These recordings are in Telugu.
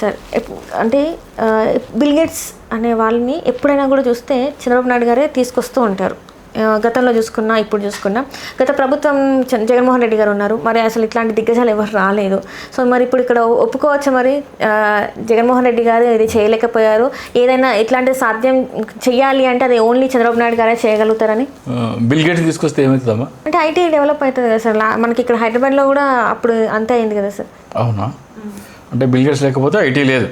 సార్ అంటే బిల్ గేట్స్ అనే వాళ్ళని ఎప్పుడైనా కూడా చూస్తే చంద్రబాబు నాయుడు గారే తీసుకొస్తూ ఉంటారు. గతంలో చూసుకున్నా ఇప్పుడు చూసుకున్నా గత ప్రభుత్వం జగన్మోహన్ రెడ్డి గారు ఉన్నారు, మరి అసలు ఇట్లాంటి దిగ్గజాలు ఎవరు రాలేదు. సో మరి ఇప్పుడు ఇక్కడ ఒప్పుకోవచ్చు, మరి జగన్మోహన్ రెడ్డి గారు ఇది చేయలేకపోయారు, ఏదైనా ఇట్లాంటి సాధ్యం చెయ్యాలి అంటే అది ఓన్లీ చంద్రబాబు నాయుడు గారే చేయగలుగుతారని. బిల్ గేట్స్ తీసుకొస్తే ఏమవుతుందమ్మా అంటే ఐటీ డెవలప్ అవుతుంది కదా సార్, మనకి ఇక్కడ హైదరాబాద్లో కూడా అప్పుడు అంతే అయింది కదా సార్. అవునా? అంటే బిల్ గేట్స్ లేకపోతే ఐటీ లేదు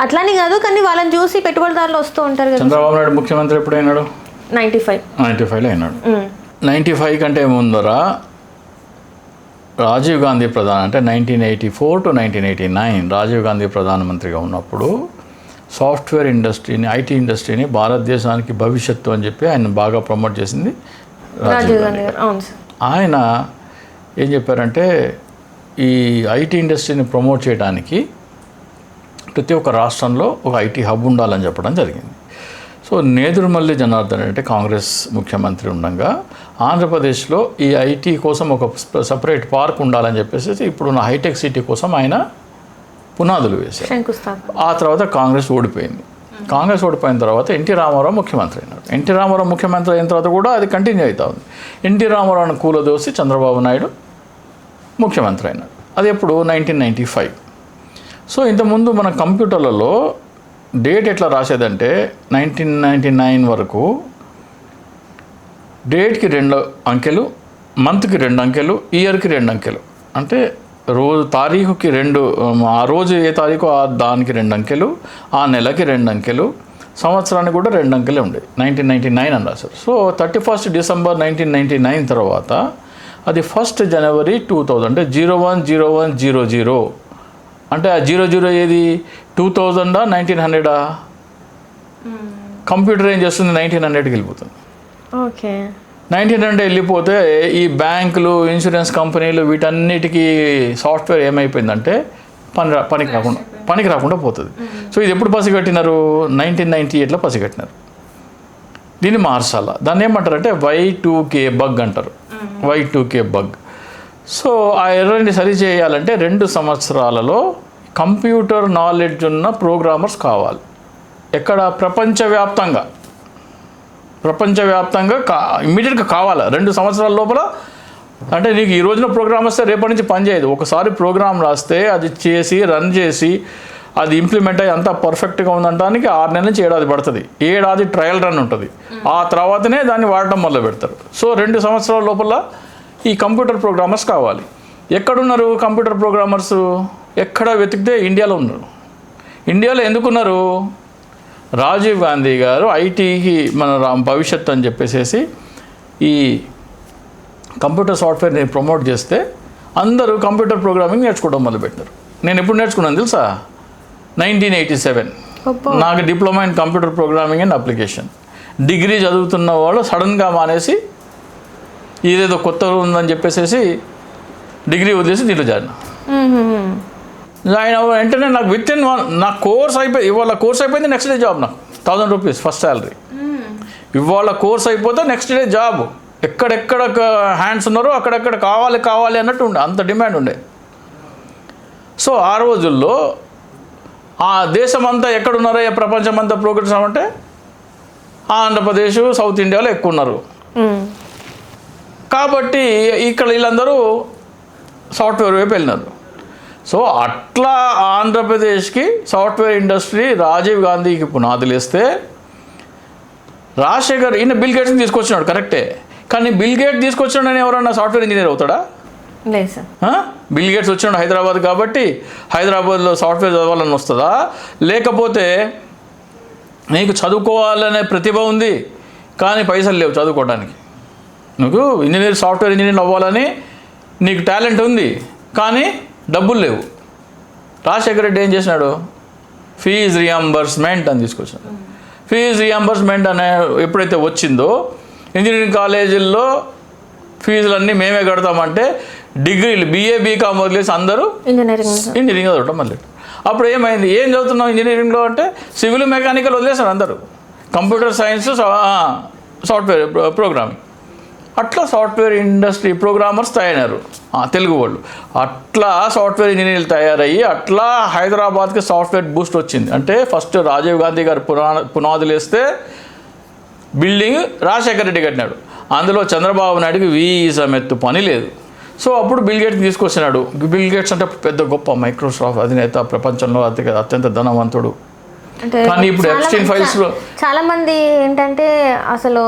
అట్లానే కాదు, కానీ వాళ్ళని చూసి పెట్టుబడిదారులు వస్తూ ఉంటారు కదా. చంద్రబాబు నాయుడు ముఖ్యమంత్రి ఎప్పుడైనాడు? 95లో అయినాడు. 95 కంటే ముందర రాజీవ్ గాంధీ ప్రధాని, అంటే 1984 to 1989 రాజీవ్ గాంధీ ప్రధానమంత్రిగా ఉన్నప్పుడు సాఫ్ట్వేర్ ఇండస్ట్రీని, ఐటీ ఇండస్ట్రీని భారతదేశానికి భవిష్యత్తు అని చెప్పి ఆయన బాగా ప్రమోట్ చేసింది రాజీవ్ గాంధీ గారు. ఆయన ఏం చెప్పారంటే ఈ ఐటీ ఇండస్ట్రీని ప్రమోట్ చేయడానికి ప్రతి ఒక్క రాష్ట్రంలో ఒక ఐటీ హబ్ ఉండాలని చెప్పడం జరిగింది. సో నేదురుమల్లి జనార్దన్ అంటే కాంగ్రెస్ ముఖ్యమంత్రి ఉండగా ఆంధ్రప్రదేశ్లో ఈ ఐటీ కోసం ఒక సపరేట్ పార్క్ ఉండాలని చెప్పేసి ఇప్పుడున్న హైటెక్ సిటీ కోసం ఆయన పునాదులు వేశారు. ఆ తర్వాత కాంగ్రెస్ ఓడిపోయింది. కాంగ్రెస్ ఓడిపోయిన తర్వాత ఎన్టీ రామారావు ముఖ్యమంత్రి అయినాడు. ఎన్టీ రామారావు ముఖ్యమంత్రి అయిన తర్వాత కూడా అది కంటిన్యూ అవుతా ఉంది. ఎన్టీ రామారావును కూలదోసి చంద్రబాబు నాయుడు ముఖ్యమంత్రి అయినాడు. అది ఎప్పుడు 1995. సో ఇంతకుముందు మన కంప్యూటర్లలో డేట్ ఎట్లా రాసేదంటే 1999 వరకు డేట్కి 2 అంకెలు, మంత్కి 2 అంకెలు, ఇయర్కి 2 అంకెలు, అంటే రోజు తారీఖుకి 2, ఆ రోజు ఏ తారీఖు దానికి 2 అంకెలు, ఆ నెలకి 2 అంకెలు, సంవత్సరానికి కూడా 2 అంకెలే ఉండేవి. 1999 అని రాశారు. సో 31 డిసెంబర్ 1999 తర్వాత అది 1 జనవరి 2000 అంటే 010100 అంటే ఆ 00 ఏది 2000 1900 కంప్యూటర్ ఏం చేస్తుంది 1900కి వెళ్ళిపోతుంది. ఓకే, 1900 వెళ్ళిపోతే ఈ బ్యాంకులు, ఇన్సూరెన్స్ కంపెనీలు వీటన్నిటికీ సాఫ్ట్వేర్ ఏమైపోయిందంటే పనికి రాకుండా పోతుంది. సో ఇది ఎప్పుడు పసిగట్టినారు? 1998లో పసిగట్టినారు. దీన్ని మార్చాలా, దాన్ని ఏమంటారంటే Y2K బగ్ అంటారు. Y2K bug. సో ఆ ఎర్రని సరి చేయాలంటే 2 సంవత్సరాలలో కంప్యూటర్ నాలెడ్జ్ ఉన్న ప్రోగ్రామర్స్ కావాలి. ఎక్కడ? ప్రపంచవ్యాప్తంగా ఇమ్మీడియట్గా కావాలి 2 సంవత్సరాల లోపల. అంటే నీకు ఈ రోజున ప్రోగ్రామ్ వస్తే రేపటి నుంచి పనిచేయదు. ఒకసారి ప్రోగ్రామ్ రాస్తే అది చేసి రన్ చేసి అది ఇంప్లిమెంట్ అయ్యి అంతా పర్ఫెక్ట్గా ఉందనడానికి 6 నెలల నుంచి 7 ఏడాది పడుతుంది. 7 ఏడాది ట్రయల్ రన్ ఉంటుంది. ఆ తర్వాతనే దాన్ని వాడటం మొదలు పెడతారు. సో 2 సంవత్సరాల లోపల ఈ కంప్యూటర్ ప్రోగ్రామర్స్ కావాలి. ఎక్కడున్నారు కంప్యూటర్ ప్రోగ్రామర్స్? ఎక్కడ వెతికితే ఇండియాలో ఉన్నారు. ఇండియాలో ఎందుకున్నారు? రాజీవ్ గాంధీ గారు ఐటీకి మన భవిష్యత్తు అని చెప్పేసి ఈ కంప్యూటర్ సాఫ్ట్వేర్ని ప్రమోట్ చేస్తే అందరూ కంప్యూటర్ ప్రోగ్రామింగ్ నేర్చుకోవడం మొదలుపెట్టారు. నేను ఎప్పుడు నేర్చుకున్నాను తెలుసా? 1987 నాకు diploma in computer programming and application. Degree చదువుతున్న వాళ్ళు సడన్గా మానేసి ఇదేదో కొత్త ఉందని చెప్పేసి డిగ్రీ వదిలేసి దీంట్లో జాయిన్ వెంటనే నాకు విత్-ఇన్ నా కోర్స్ అయిపోయి, ఇవాళ కోర్స్ అయిపోయింది, నెక్స్ట్ డే జాబ్. నాకు 1000 రూపీస్ ఫస్ట్ శాలరీ. ఇవాళ కోర్స్ అయిపోతే నెక్స్ట్ డే జాబ్. ఎక్కడెక్కడ హ్యాండ్స్ ఉన్నారో అక్కడెక్కడ కావాలి అన్నట్టు ఉండే, అంత డిమాండ్ ఉండే. సో ఆ రోజుల్లో ఆ దేశమంతా ఎక్కడున్నారో, ప్రపంచమంతా ప్రోగ్రెస్ అవ్వంటే ఆంధ్రప్రదేశ్, సౌత్ ఇండియాలో ఎక్కువ ఉన్నారు. కాబట్టి ఇక్కడ వీళ్ళందరూ సాఫ్ట్వేర్ వైపు వెళ్ళినారు. సో అట్లా ఆంధ్రప్రదేశ్కి సాఫ్ట్వేర్ ఇండస్ట్రీ రాజీవ్ గాంధీకి పునాదులు వేస్తే రాజశేఖర్ ఈయన బిల్ గేట్స్ని తీసుకొచ్చినాడు, కరెక్టే. కానీ బిల్ గేట్ తీసుకొచ్చినాడని ఎవరన్నా సాఫ్ట్వేర్ ఇంజనీర్ అవుతాడా? లేదు సార్. బిల్ గేట్స్ వచ్చినాడు హైదరాబాద్ కాబట్టి హైదరాబాద్లో సాఫ్ట్వేర్ చదవాలని వస్తుందా? లేకపోతే నీకు చదువుకోవాలనే ప్రతిభ ఉంది కానీ పైసలు లేవు చదువుకోవడానికి. నువ్వు సాఫ్ట్వేర్ ఇంజనీర్ అవ్వాలని నీకు టాలెంట్ ఉంది కానీ డబ్బులు లేవు. రాజశేఖర రెడ్డి ఏం చేసినాడు? ఫీజు రియంబర్స్మెంట్ అని తీసుకొచ్చినాడు. ఫీజు రియంబర్స్మెంట్ అనే ఎప్పుడైతే వచ్చిందో ఇంజనీరింగ్ కాలేజీల్లో ఫీజులన్నీ మేమే కడతామంటే డిగ్రీలు BA BCom వదిలేసి అందరూ ఇంజనీరింగ్ చదవటం మళ్ళీ. అప్పుడు ఏమైంది? ఏం చదువుతున్నావు ఇంజనీరింగ్లో అంటే సివిల్ మెకానికల్ వదిలేసారు అందరూ. కంప్యూటర్ సైన్స్, సాఫ్ట్వేర్ ప్రోగ్రామింగ్ అట్లా సాఫ్ట్వేర్ ఇండస్ట్రీ ప్రోగ్రామర్స్ తయారయ్యారు తెలుగు వాళ్ళు. అట్లా సాఫ్ట్వేర్ ఇంజనీర్లు తయారయ్యి అట్లా హైదరాబాద్కి సాఫ్ట్వేర్ బూస్ట్ వచ్చింది. అంటే ఫస్ట్ రాజీవ్ గాంధీ గారు పునాదులు వేస్తే బిల్డింగ్ రాజశేఖర రెడ్డి కట్టినాడు. అందులో చంద్రబాబు నాయుడుకి వీసా మెత్తు పని లేదు. సో అప్పుడు బిల్ గేట్స్ తీసుకొచ్చినాడు. బిల్ గేట్స్ అంటే పెద్ద గొప్ప మైక్రోసాఫ్ట్ అధినేత, ప్రపంచంలో అత్యంత ధనవంతుడు. అంటే కానీ ఇప్పుడు ఎప్స్టీన్ ఫైల్స్లో చాలా మంది ఏంటంటే అసలు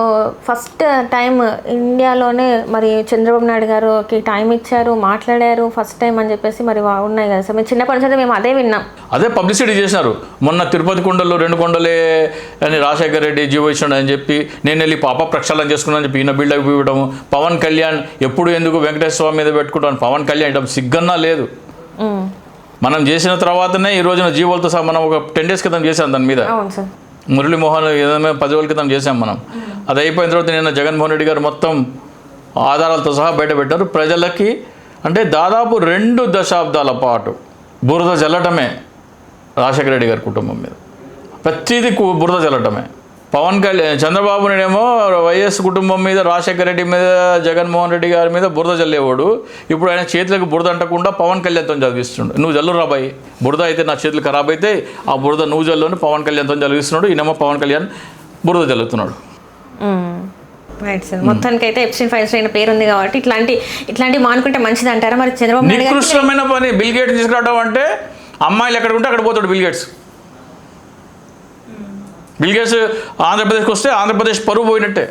ఫస్ట్ టైం ఇండియాలోనే మరి చంద్రబాబు నాయుడు గారుకి టైం ఇచ్చారు, మాట్లాడారు ఫస్ట్ టైం అని చెప్పేసి మరి ఉన్నాయి కదా సార్. మేము చిన్నప్పటి నుంచి మేము అదే విన్నాం, అదే పబ్లిసిటీ చేసినారు. మొన్న తిరుపతి కొండల్లో 2 కొండలే అని రాజశేఖర రెడ్డి జీవో ఇచ్చినాడు అని చెప్పి నేను వెళ్ళి పాప ప్రక్షాళన చేసుకున్నాను చెప్పి ఈయన బిల్డప్ ఇవ్వడం. పవన్ కళ్యాణ్ ఎప్పుడు ఎందుకు వెంకటేశ్వర స్వామి మీద పెట్టుకుంటాను, పవన్ కళ్యాణ్ ఇవ్వడం సిగ్గన్నా లేదు. మనం చేసిన తర్వాతనే ఈ రోజున జీవోలతో సహా మనం ఒక 10 days క్రితం చేసాం దాని మీద. మురళీమోహన్ 10 రోజుల క్రితం చేసాం మనం. అది అయిపోయిన తర్వాత నిన్న జగన్మోహన్ రెడ్డి గారు మొత్తం ఆధారాలతో సహా బయట పెట్టారు. ప్రజలకి అంటే దాదాపు 2 దశాబ్దాల పాటు బురద జల్లటమే రాజశేఖర రెడ్డి గారి కుటుంబం మీద. ప్రతిదీ బురద జల్లటమే. పవన్ కళ్యాణ్ చంద్రబాబు నాయుడు ఏమో వైఎస్ కుటుంబం మీద, రాజశేఖర రెడ్డి మీద, జగన్మోహన్ రెడ్డి గారి మీద బురద జల్లేవాడు. ఇప్పుడు ఆయన చేతులకు బురద అంటకుండా పవన్ కళ్యాణ్తో చదివిస్తుండు. నువ్వు జల్లు రాబాయి, బురద అయితే నా చేతులు ఖరాబ్ అయితే ఆ బురద నువ్వు జల్లుని పవన్ కళ్యాణ్తో చదివిస్తున్నాడు. ఈయనేమో పవన్ కళ్యాణ్ బురద జల్లుతున్నాడు. Right sir. మొత్తానికి అయితే ఎప్స్టీన్ ఫైల్స్ అయిన పేరు ఉంది కాబట్టి ఇట్లాంటి మానుకుంటే మంచిది అంటారా మరి? చంద్రబాబు నాయుడు నికృష్టమైన పని బిల్ గేట్స్ తీసుకురావడం అంటే. అమ్మాయిలు ఎక్కడ ఉంటే అక్కడ పోతాడు బిల్ గేట్స్. బిల్ గేట్స్ ఆంధ్రప్రదేశ్కి వస్తే ఆంధ్రప్రదేశ్ పరువు పోయినట్టే.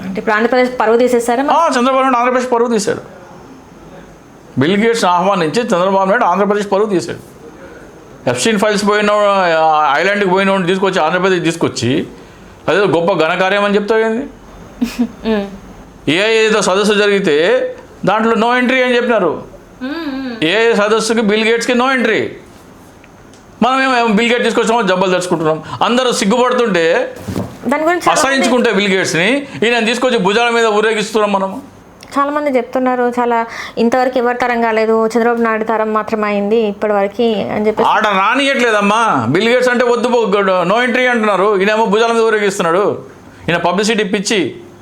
అంటే ఇప్పుడు ఆంధ్రప్రదేశ్ పరువు తీసేస్తారా? చంద్రబాబు నాయుడు ఆంధ్రప్రదేశ్ పరువు తీశాడు. బిల్ గేట్స్ ఆహ్వానించి చంద్రబాబు నాయుడు ఆంధ్రప్రదేశ్ పరువు తీశాడు. ఎప్స్టీన్ ఫైల్స్ పోయిన ఐలాండ్కి పోయిన తీసుకొచ్చి ఆంధ్రప్రదేశ్ తీసుకొచ్చి అదే గొప్ప ఘనకార్యం అని చెప్తావేంది? ఏదో సదస్సు జరిగితే దాంట్లో నో ఎంట్రీ అని చెప్పినారు. ఏ సదస్సుకి బిల్ గేట్స్కి నో ఎంట్రీ. మనం ఏమో బిల్ గేట్ తీసుకొచ్చామో జబ్బలు తెచ్చుకుంటున్నాం. అందరూ సిగ్గుపడుతుంటే దాని గురించి అసహించుకుంటే బిల్ గేట్స్ని ఈయన తీసుకొచ్చి భుజాల మీద ఊరేగిస్తున్నాం మనము. చాలా మంది చెప్తున్నారు చాలా ఇంతవరకు ఎవరి తరం కాలేదు, చంద్రబాబు నాయుడు తరం మాత్రమే అయింది ఇప్పటివరకు అని చెప్పి. ఆడ రానియట్లేదమ్మా. బిల్ గేట్స్ అంటే వద్దు నో ఎంట్రీ అంటున్నారు. ఈయనేమో భుజాల మీద ఊరేగిస్తున్నాడు. ఈయన పబ్లిసిటీ పిచ్చి.